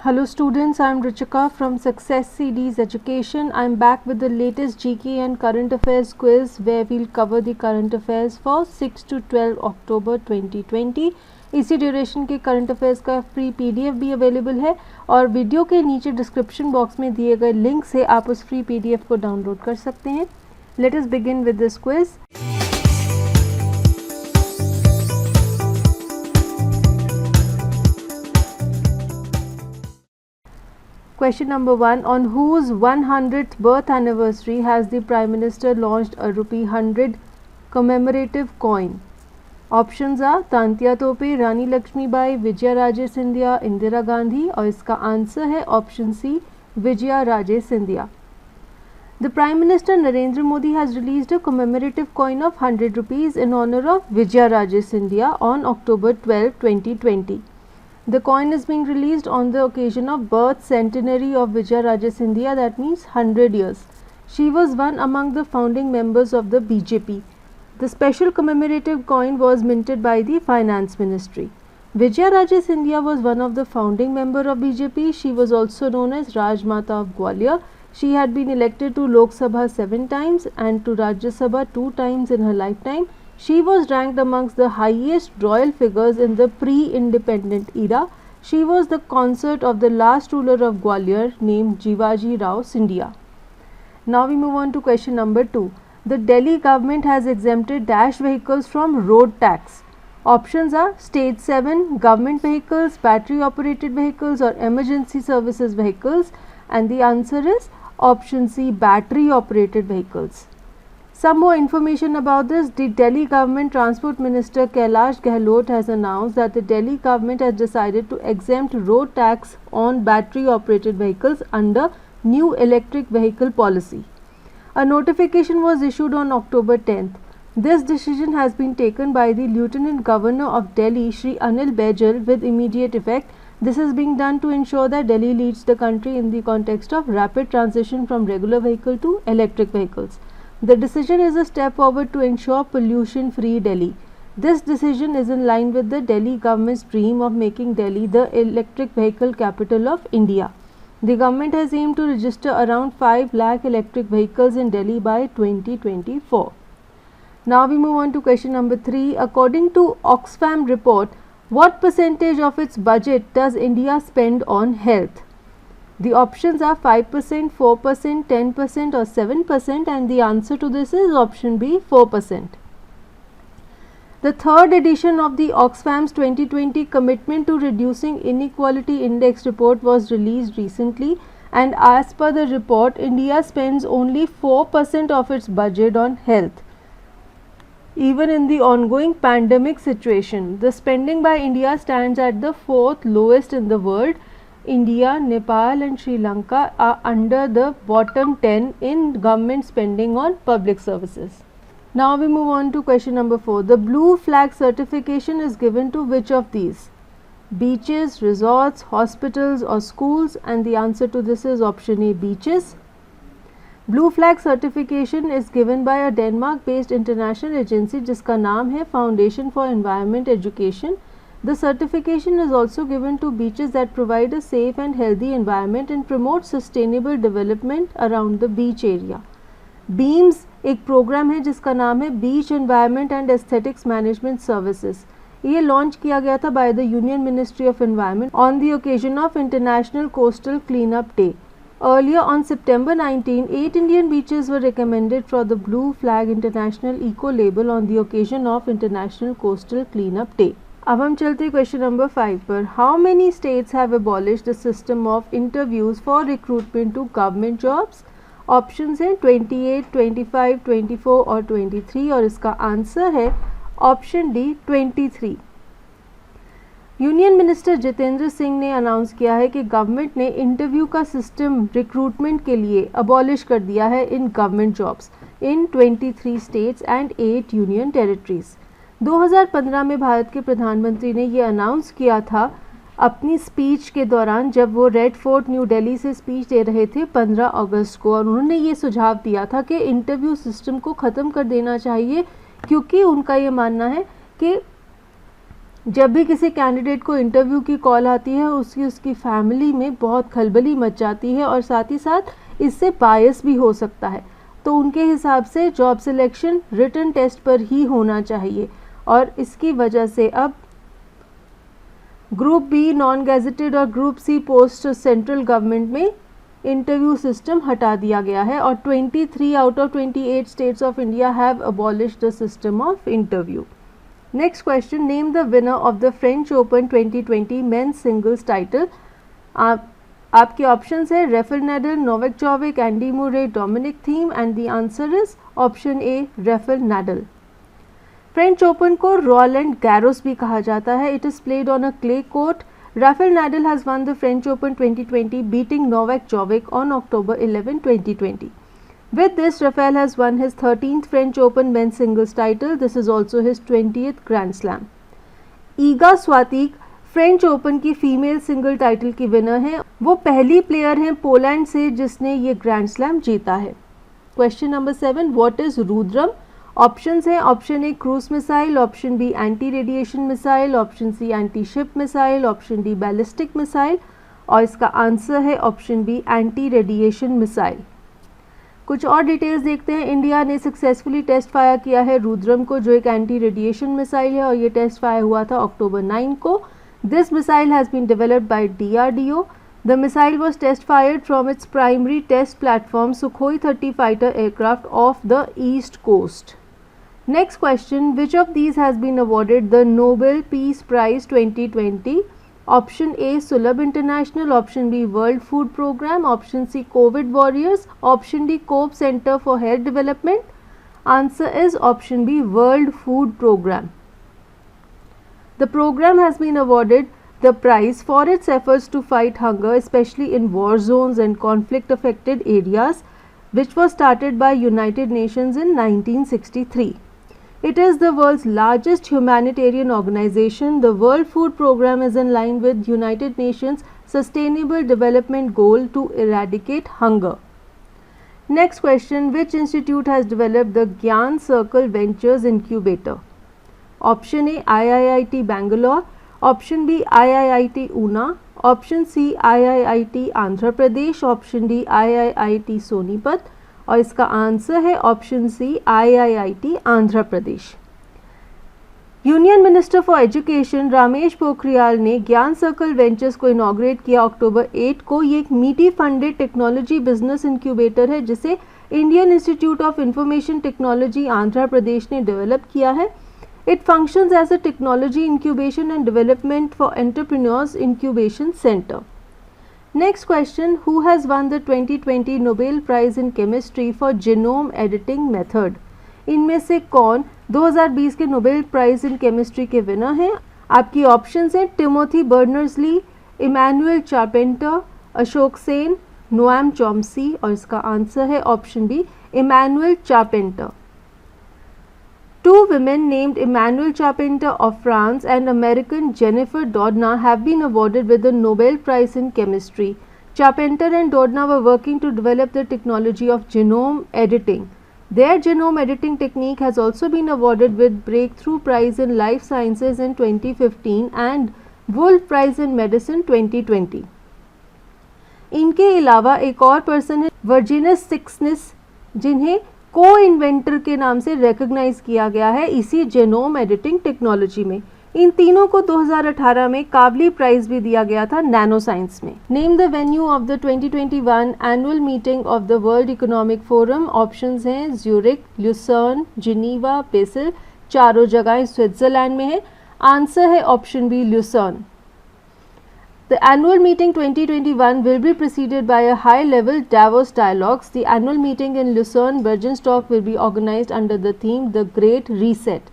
Hello students, I am Ruchika from Success CDs Education. I am back with the latest GK and current affairs quiz where we'll cover the current affairs for 6 to 12 October 2020. इसी duration के current affairs का free PDF भी available है और video के नीचे description box में दिए गए लिंक से आप उस फ्री PDF को डाउनलोड कर सकते हैं. Let us begin with this quiz. Question number 1. On whose 100th birth anniversary has the Prime Minister launched a ₹100 commemorative coin? Options are Tantya तोपे, रानी लक्ष्मीबाई, विजया राजे सिंधिया, इंदिरा गांधी और इसका आंसर है option C Vijaya Raje Scindia. The Prime Minister Narendra Modi has released a commemorative coin of ₹100 in honor of Vijaya Raje Scindia on October 12, 2020. The coin is being released on the occasion of birth centenary of Vijaya Raje Scindia, that means 100 years. She was one among the founding members of the BJP. The special commemorative coin was minted by the Finance Ministry. Vijaya Raje Scindia was one of the founding members of BJP. She was also known as Rajmata of Gwalior. She had been elected to Lok Sabha 7 times and to Rajya Sabha 2 times in her lifetime. She was ranked amongst the highest royal figures in the pre-independent era. She was the consort of the last ruler of Gwalior named Jivaji Rao Scindia. Now we move on to question number 2. The Delhi government has exempted dash vehicles from road tax. Options are Stage 7 government vehicles, battery operated vehicles or emergency services vehicles, and the answer is option C battery operated vehicles. Some more information about this. The Delhi government Transport Minister Kailash Gehlot has announced that the Delhi government has decided to exempt road tax on battery operated vehicles under new electric vehicle policy. A notification was issued on October 10th. This decision has been taken by the Lieutenant Governor of Delhi, Shri Anil Baijal, with immediate effect. This is being done to ensure that Delhi leads the country in the context of rapid transition from regular vehicle to electric vehicles. The decision is a step forward to ensure pollution-free Delhi. This decision is in line with the Delhi government's dream of making Delhi the electric vehicle capital of India. The government has aimed to register around 5 lakh electric vehicles in Delhi by 2024. Now we move on to question number 3. According to Oxfam report, what percentage of its budget does India spend on health? The options are 5%, 4%, 10% or 7%, and the answer to this is option B 4%. The third edition of the Oxfam's 2020 Commitment to Reducing Inequality Index report was released recently, and as per the report, India spends only 4% of its budget on health. Even in the ongoing pandemic situation, the spending by India stands at the 4th lowest in the world. India, Nepal and Sri Lanka are under the bottom 10 in government spending on public services. Now we move on to question number 4. The blue flag certification is given to which of these? Beaches, resorts, hospitals or schools, and the answer to this is option A beaches. Blue flag certification is given by a Denmark based international agency जिसका नाम है Foundation for Environment Education. The certification is also given to beaches that provide a safe and healthy environment and promote sustainable development around the beach area. BEAMS एक programme है जिसका नाम है Beach Environment and Aesthetics Management Services. ये launch किया गया था by the Union Ministry of Environment on the occasion of International Coastal Cleanup Day. Earlier on September 19, 8 Indian beaches were recommended for the Blue Flag International Eco Label on the occasion of International Coastal Cleanup Day. अब हम चलते question number 5 पर. How many states have abolished the system of interviews for recruitment to government jobs? Options हैं 28, 25, 24 और 23 और इसका answer है option D 23. Union minister Jitendra Singh ने अनाउंस किया है कि गवर्नमेंट ने इंटरव्यू का सिस्टम रिक्रूटमेंट के लिए अबॉलिश कर दिया है in government jobs in 23 states and 8 union territories. 2015 में भारत के प्रधानमंत्री ने ये अनाउंस किया था अपनी स्पीच के दौरान जब वो रेड फोर्ट न्यू दिल्ली से स्पीच दे रहे थे 15 अगस्त को, और उन्होंने ये सुझाव दिया था कि इंटरव्यू सिस्टम को ख़त्म कर देना चाहिए क्योंकि उनका ये मानना है कि जब भी किसी कैंडिडेट को इंटरव्यू की कॉल आती है उसकी फैमिली में बहुत खलबली मच जाती है और साथ ही साथ इससे बायस भी हो सकता है। तो उनके हिसाब से जॉब सिलेक्शन रिटन टेस्ट पर ही होना चाहिए और इसकी वजह से अब ग्रुप बी नॉन गैजेटेड और group C post central government में इंटरव्यू सिस्टम हटा दिया गया है और 23 out of 28 states of India have abolished the system of interview. Next question, name the winner of the French Open 2020 men's singles title. आपके options है Rafael Nadal, Novak जोकोविच, Andy Murray, Dominic Thiem and the answer is option A Rafael Nadal. French Open को Rowland Garros भी कहा जाता है। It is played on a clay court. Rafael Nadal has won the French Open 2020 beating Novak Djokovic on October 11, 2020. With this, Rafael has won his 13th French Open men's singles title. This is also his 20th Grand Slam. Eega स्वातिक French open की female single title की winner हैं। वो पहली player हैं Poland से जिसने ये grand slam जीता है। Question number 7, what is Rudram? Options हैं option A cruise missile, option B anti radiation missile, option C anti ship missile, option D ballistic missile और इसका आंसर है option B anti radiation missile. कुछ और details देखते हैं। इंडिया ने successfully test fire किया है रुद्रम को जो एक एंटी रेडिएशन मिसाइल है और ये टेस्ट फायर हुआ था अक्टूबर 9 को। This missile has been developed by DRDO. The missile was test fired from its primary test platform Sukhoi 30 fighter aircraft off the east coast. Next question, which of these has been awarded the Nobel Peace Prize 2020? Option A Sulabh International, option B World Food Programme, option C COVID Warriors, option D Cope Center for Health Development. Answer is option B World Food Programme. The program has been awarded the prize for its efforts to fight hunger, especially in war zones and conflict affected areas, which was started by United Nations in 1963. It is the world's largest humanitarian organization. The World Food Programme is in line with United Nations Sustainable Development Goal to eradicate hunger. Next question, which institute has developed the Gyan Circle Ventures Incubator? Option A IIIT Bangalore, option B IIIT Una, option C IIIT Andhra Pradesh, option D IIIT Sonipat और इसका answer है option C IIIT Andhra Pradesh. Union minister for education Ramesh Pokhriyal ने Gyan circle ventures को inaugurate किया अक्टूबर 8 को। ये एक मीटी फंडेड टेक्नोलॉजी बिजनेस इंक्यूबेटर है जिसे Indian Institute of Information Technology Andhra Pradesh ने डेवलप किया है। It functions as a technology incubation and development for entrepreneurs incubation centre. Next question, who has won the 2020 Nobel Prize in Chemistry for Genome Editing Method? इनमें से कौन 2020 के Nobel prize in chemistry के winner हैं? आपकी options हैं Timothy Berners Lee, Emmanuelle Charpentier, Ashok Sen, Noam Chomsky और इसका आंसर है option B Emmanuelle Charpentier. Two women named Emmanuelle Charpentier of France and American Jennifer Doudna have been awarded with the Nobel Prize in Chemistry. Charpentier and Doudna were working to develop the technology of genome editing. Their genome editing technique has also been awarded with Breakthrough Prize in Life Sciences in 2015 and Wolf Prize in Medicine 2020. इनके अलावा एक और person है वर्जिनस सिक्सनिस जिन्हें को inventor के नाम से रिकॉग्नाइज किया गया है इसी जेनोम एडिटिंग टेक्नोलॉजी में। इन तीनों को 2018 में काबली प्राइज भी दिया गया था नैनो साइंस में। Name the venue of the 2021 annual meeting of the world economic forum. Options हैं ज्यूरिक, ल्यूसर्न, जिनीवा, बेसिल। चारों जगह स्विट्जरलैंड में है। आंसर है option B Lucerne. The annual meeting 2021 will be preceded by a high-level Davos dialogues. The annual meeting in Lucerne, Bergenstock will be organized under the theme The Great Reset.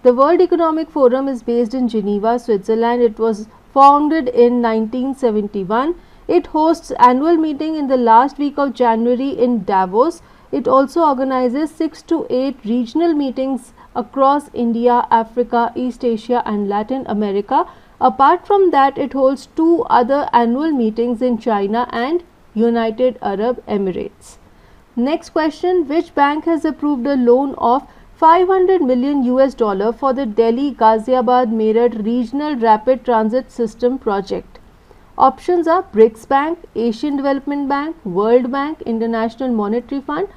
The World Economic Forum is based in Geneva, Switzerland. It was founded in 1971. It hosts annual meeting in the last week of January in Davos. It also organizes 6 to 8 regional meetings across India, Africa, East Asia and Latin America. Apart from that, it holds 2 other annual meetings in China and United Arab Emirates. Next question, which bank has approved a loan of 500 million US dollar for the Delhi Ghaziabad Meerut Regional Rapid Transit System project. Options are BRICS Bank, Asian Development Bank, World Bank, International Monetary Fund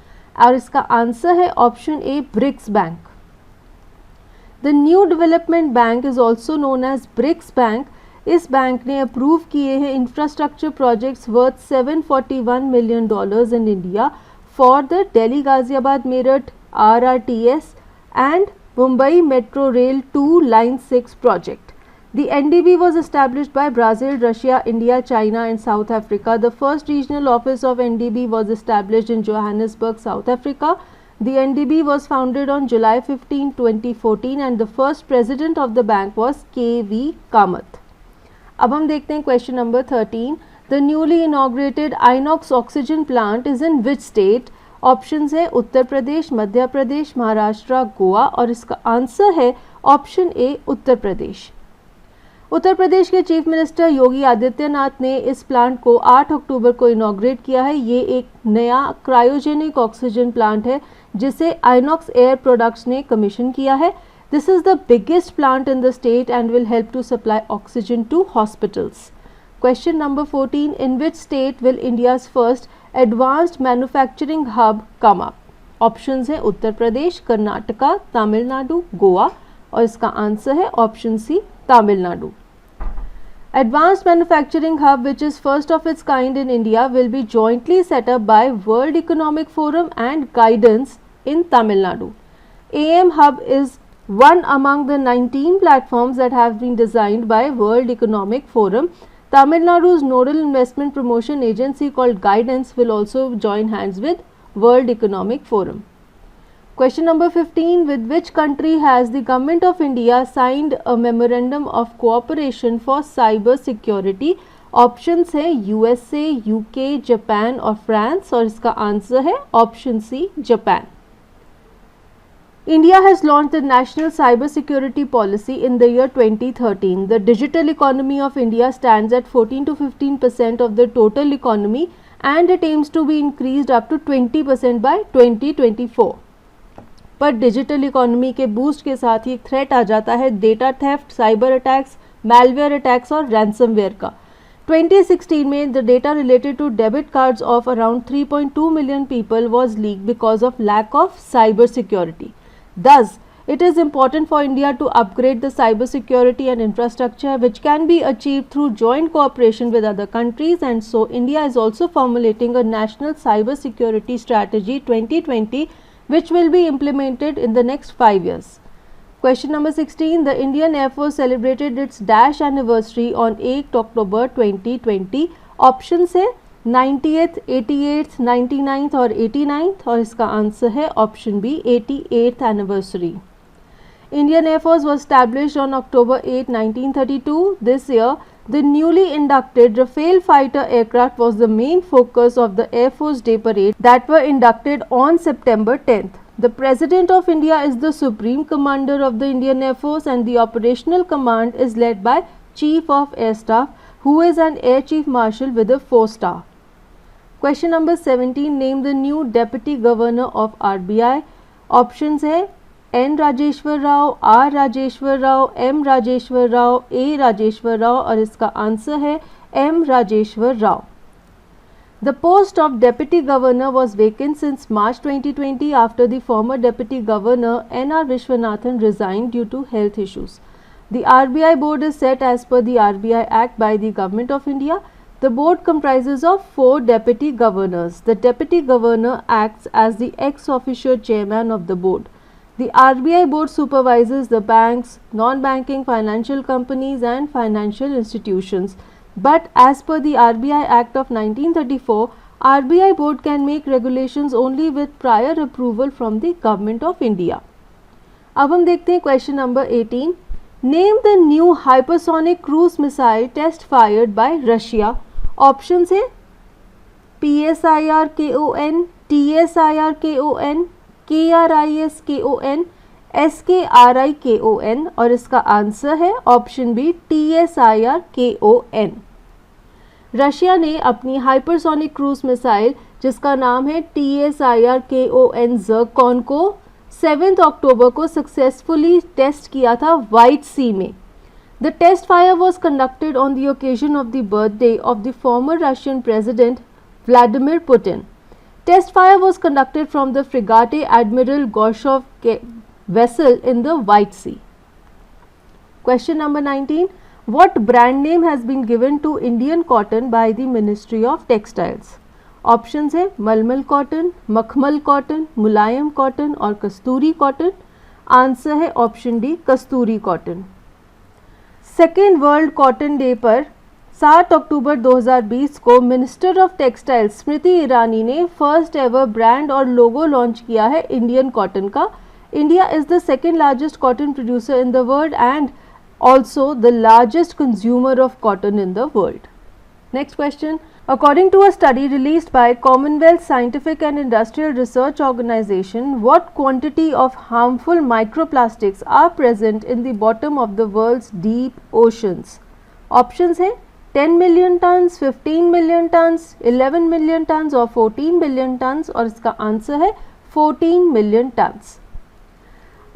और इसका answer है option A BRICS bank. The new development bank is also known as BRICS bank. इस bank ने approve किए हैं infrastructure projects worth $741 million in India for the Delhi Ghaziabad Meerut RRTS and Mumbai Metro Rail 2 Line 6 project. The NDB was established by Brazil, Russia, India, China and South Africa. The first regional office of NDB was established in Johannesburg, South Africa. The NDB was founded on July 15, 2014 and the first president of the bank was K.V. Kamath. अब हम देखते हैं question number 13. The newly inaugurated Inox oxygen plant is in which state? Options है उत्तर प्रदेश, मध्य प्रदेश, महाराष्ट्र, गोवा और इसका answer है option ए उत्तर प्रदेश. उत्तर प्रदेश के chief minister Yogi Adityanath ने इस प्लांट को 8 अक्टूबर को इनॉग्रेट किया है. ये एक नया क्रायोजेनिक ऑक्सीजन प्लांट है जिसे आइनॉक्स एयर प्रोडक्ट्स ने कमीशन किया है. This is the biggest plant in the state and will help to supply oxygen to hospitals. Question number 14. In which state will India's first advanced manufacturing hub come up? Options है उत्तर प्रदेश, कर्नाटका, तमिलनाडु, गोवा और इसका answer है option C Tamil Nadu. Advanced manufacturing hub, which is first of its kind in India, will be jointly set up by World Economic Forum and Guidance in Tamil Nadu. AM Hub is one among the 19 platforms that have been designed by World Economic Forum. Tamil Nadu's nodal investment promotion agency called Guidance will also join hands with World Economic Forum. Question number 15. With which country has the Government of India signed a memorandum of cooperation for cyber security? Options है USA, UK, Japan और France और इसका answer है option C Japan. India has launched the National Cyber Security Policy in the year 2013. The digital economy of India stands at 14 to 15% of the total economy and it aims to be increased up to 20% by 2024. पर digital economy के boost के साथ ही threat आ जाता है data theft, cyber attacks, malware attacks और ransomware का. 2016 में the data related to debit cards of around 3.2 million people was leaked because of lack of cyber security. Thus, it is important for India to upgrade the cyber security and infrastructure which can be achieved through joint cooperation with other countries, and so India is also formulating a national cyber security strategy 2020 which will be implemented in the next 5 years. Question number 16. The Indian Air Force celebrated its dash anniversary on 8 October 2020. Options है 90th, 88th, 99th और 89th और इसका answer है option B 88th anniversary. Indian Air Force was established on October 8, 1932. This year, the newly inducted Rafale fighter aircraft was the main focus of the Air Force Day parade that were inducted on September 10th. The President of India is the Supreme Commander of the Indian Air Force and the operational command is led by Chief of Air Staff, who is an Air Chief Marshal with a 4-star. Question number 17. Name the new Deputy Governor of RBI. Options है N Rajeshwar Rao, R Rajeshwar Rao, M Rajeshwar Rao, A Rajeshwar Rao और इसका answer है M Rajeshwar Rao. The post of Deputy Governor was vacant since March 2020 after the former Deputy Governor N.R. Vishwanathan resigned due to health issues. The RBI board is set as per the RBI Act by the Government of India. The board comprises of 4 Deputy Governors. The Deputy Governor acts as the ex officio chairman of the board. The RBI board supervises the banks, non-banking financial companies and financial institutions. But as per the RBI Act of 1934, RBI board can make regulations only with prior approval from the Government of India. अब हम देखते हैं question number 18. Name the new hypersonic cruise missile test fired by Russia. Options है PSIRKON, TSIRKON, KRISKON, SKRIKON और इसका answer है option B TSIRKON. Russia ने अपनी हाइपरसोनिक क्रूज मिसाइल जिसका नाम है TSIRKON ज़रकॉन को 7 अक्टूबर को सक्सेसफुली टेस्ट किया था व्हाइट सी में। The test fire was conducted on the occasion of the birthday of the former Russian President Vladimir Putin. Test fire was conducted from the frigate Admiral Gorshkov vessel in the White Sea. Question number 19. What brand name has been given to Indian cotton by the Ministry of Textiles? Options है मलमल cotton, मखमल cotton, मुलायम cotton और Kasturi cotton. Answer है option D Kasturi cotton. Second world cotton day पर 7 October 2020 को minister of textiles Smriti Irani ने first ever brand और लोगो लॉन्च किया है इंडियन कॉटन का। India is the second largest cotton producer in the world and also the largest consumer of cotton in the world. Next question. According to a study released by Commonwealth Scientific and Industrial Research Organization, what quantity of harmful microplastics are present in the bottom of the world's deep oceans? Options है 10 million tons, 15 million tons, 11 million tons और 14 billion tons और इसका answer है 14 million tons.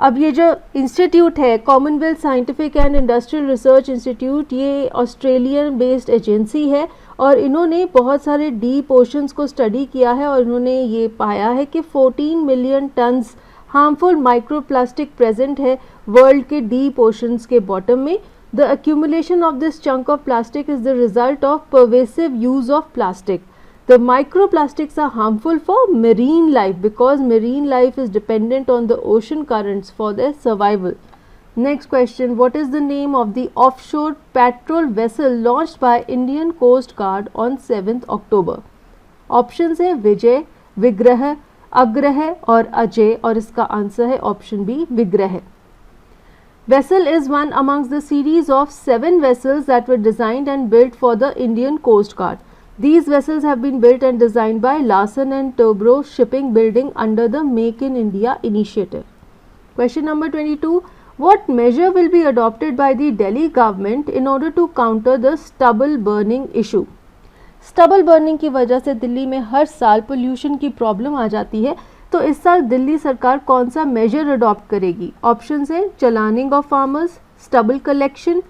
अब ये जो institute है Commonwealth scientific and industrial research institute, ये ऑस्ट्रेलियन बेस्ड एजेंसी है और इन्होंने बहुत सारे डीप ओशंस को स्टडी किया है और इन्होंने ये पाया है कि 14 million turns harmful microplastic present है वर्ल्ड के डीप ओशंस के बॉटम में. The accumulation of this chunk of plastic is the result of pervasive use of plastic. The microplastics are harmful for marine life because marine life is dependent on the ocean currents for their survival. Next question. What is the name of the offshore patrol vessel launched by Indian Coast Guard on 7th October? Options है विजय, विग्रह, अग्रह और अजय और इसका answer है option B विग्रह. Vessel is one amongst the series of 7 vessels that were designed and built for the Indian Coast Guard. These vessels have been built and designed by Larsen and Toubro Shipping Building under the Make in India initiative. Question number 22. What measure will be adopted by the Delhi government in order to counter the stubble burning issue? Stubble burning की वजह से दिल्ली में हर साल pollution की problem आ जाती है, तो इस साल दिल्ली सरकार कौन सा मेजर अडॉप्ट करेगी? ऑप्शंस है चलानिंग of farmers, stubble collection,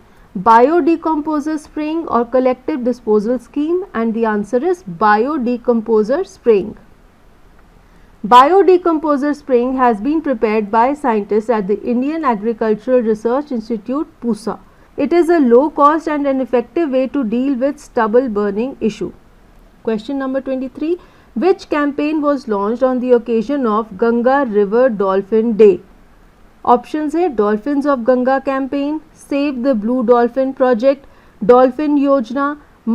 biodecomposer spraying or collective disposal scheme, and the answer is biodecomposer spraying. Biodecomposer spraying has been prepared by scientists at the Indian Agricultural Research Institute (PUSA). It is a low cost and an effective way to deal with stubble burning issue. Question number 23. Which campaign was launched on the occasion of Ganga River Dolphin Day? Options है Dolphins of Ganga campaign, Save the Blue Dolphin Project, Dolphin योजना,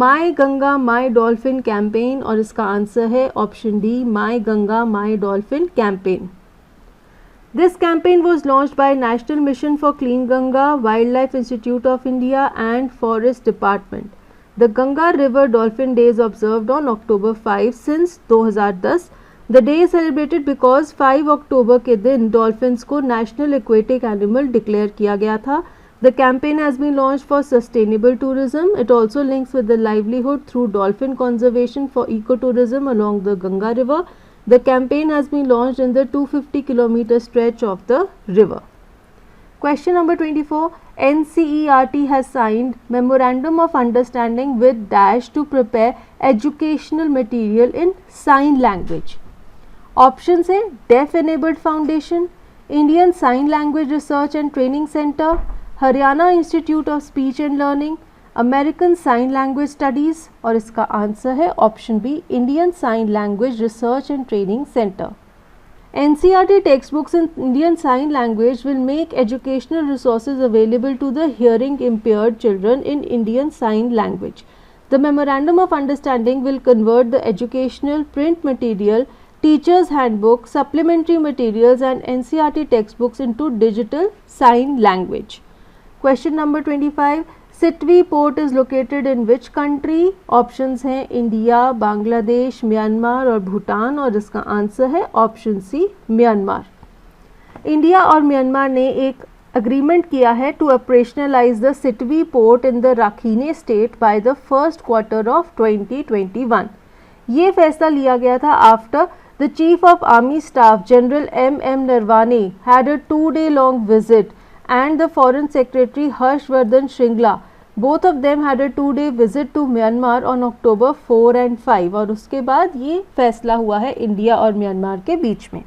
My Ganga My Dolphin campaign और इसका answer है option D My Ganga My Dolphin campaign. This campaign was launched by National Mission for Clean Ganga, Wildlife Institute of India and Forest Department. The Ganga River Dolphin Day is observed on October 5 since 2010. The day is celebrated because 5 अक्टूबर के दिन dolphins को national aquatic animal declare किया गया था. The campaign has been launched for sustainable tourism. It also links with the livelihood through dolphin conservation for ecotourism along the Ganga River. The campaign has been launched in the 250-kilometer stretch of the river. Question number 24. NCERT has signed Memorandum of Understanding with Dash to prepare educational material in sign language. Options है Deaf Enabled Foundation, Indian Sign Language Research and Training Center, Haryana Institute of Speech and Learning, American Sign Language Studies और इसका answer है option B Indian Sign Language Research and Training Center. NCERT textbooks in Indian Sign Language will make educational resources available to the hearing impaired children in Indian Sign Language. The Memorandum of Understanding will convert the educational print material, Teacher's Handbook, supplementary materials and NCERT textbooks into digital sign language. Question number 25. Sitwe port is located in which country? Options हैं India, Bangladesh, Myanmar और भूटान और इसका answer है option सी Myanmar. India और Myanmar ने एक agreement किया है to operationalize the Sitwe port in the Rakhine state by the first quarter of 2021. ये फैसला लिया गया था after The Chief of Army Staff General M.M. Narawane had a 2-day-long visit, and the Foreign Secretary Harshvardhan Shringla, both of them had a 2-day visit to Myanmar on October 4 and 5. और उसके बाद ये फैसला हुआ है India और Myanmar के बीच में.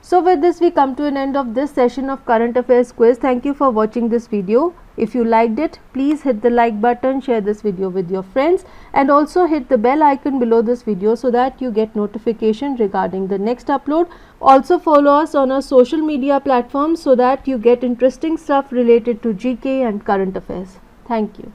So with this we come to an end of this session of current affairs quiz. Thank you for watching this video. If you liked it, please hit the like button, share this video with your friends, and also hit the bell icon below this video so that you get notification regarding the next upload. Also follow us on our social media platforms so that you get interesting stuff related to GK and current affairs. Thank you.